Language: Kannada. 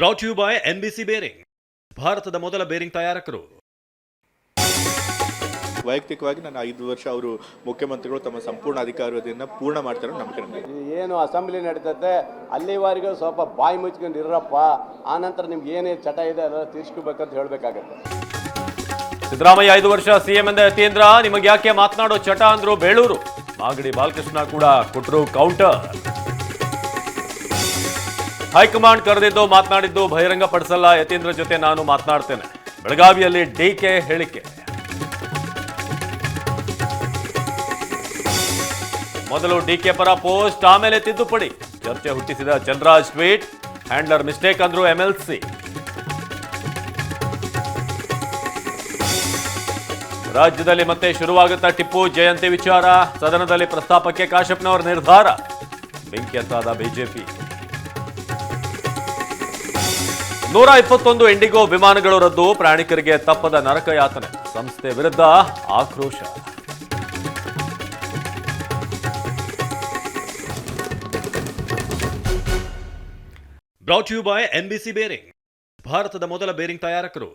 Brought you by NBC bearing, ಭಾರತದ ಮೊದಲ ಬೇರಿಂಗ್ ತಯಾರಕರು. ವೈಯಕ್ತಿಕವಾಗಿ ನಾನು 5 ವರ್ಷ ಅವರು ಮುಖ್ಯಮಂತ್ರಿಗಳು ತಮ್ಮ ಸಂಪೂರ್ಣ ಅಧಿಕಾರವಧಿಯನ್ನು ಪೂರ್ಣ ಮಾಡ್ತಾರೆ ನಂಬಿಕೆ. ಏನು ಅಸೆಂಬ್ಲಿ ನಡೀತದೆ ಅಲ್ಲಿವರೆಗೂ ಸ್ವಲ್ಪ ಬಾಯಿ ಮುಚ್ಕೊಂಡು ಇರಪ್ಪ, ಆನಂತರ ನಿಮ್ಗೆ ಏನೇ ಚಟ ಇದೆ ಅದೆಲ್ಲ ತೀರ್ಸ್ಕೋಬೇಕಂತ ಹೇಳಬೇಕಾಗತ್ತೆ. ಸಿದ್ದರಾಮಯ್ಯ 5 ವರ್ಷ ಸಿಎಂ ಎಂದ ಯತೀಂದ್ರ, ನಿಮಗೆ ಯಾಕೆ ಮಾತನಾಡೋ ಚಟ ಅಂದ್ರು ಬೇಳೂರು. ಮಾಗಡಿ ಬಾಲಕೃಷ್ಣ ಕೂಡ ಕೊಟ್ಟರು ಕೌಂಟರ್. ಹೈಕಮಾಂಡ್ ಕರೆದಿದ್ದು ಮಾತನಾಡಿದ್ದು ಬಹಿರಂಗ ಪಡಿಸಲ್ಲ, ಯತೀಂದ್ರ ಜೊತೆ ನಾನು ಮಾತನಾಡ್ತೇನೆ. ಬೆಳಗಾವಿಯಲ್ಲಿ DK ಹೇಳಿಕೆ. ಮೊದಲು DK ಪರ ಪೋಸ್ಟ್, ಆಮೇಲೆ ತಿದ್ದುಪಡಿ. ಚರ್ಚೆ ಹುಟ್ಟಿಸಿದ ಚಂದ್ರರಾಜ್ ಟ್ವೀಟ್, ಹ್ಯಾಂಡ್ಲರ್ ಮಿಸ್ಟೇಕ್ ಅಂದ್ರು MLC. ರಾಜ್ಯದಲ್ಲಿ ಮತ್ತೆ ಶುರುವಾಗುತ್ತಾ ಟಿಪ್ಪು ಜಯಂತಿ ವಿಚಾರ, ಸದನದಲ್ಲಿ ಪ್ರಸ್ತಾಪಕ್ಕೆ ಕಾಶ್ಯಪ್ನವರ ನಿರ್ಧಾರ. ಬೆಂಕಿ ಹತ್ತಾದ ಬಿಜೆಪಿ. 121 ಇಂಡಿಗೋ ವಿಮಾನಗಳು ರದ್ದು, ಪ್ರಯಾಣಿಕರಿಗೆ ತಪ್ಪದ ನರಕ ಯಾತನೆ. ಸಂಸ್ಥೆ ವಿರುದ್ಧ ಆಕ್ರೋಶ. Brought you by NBC bearing, ಭಾರತದ ಮೊದಲ ಬೇರಿಂಗ್ ತಯಾರಕರು.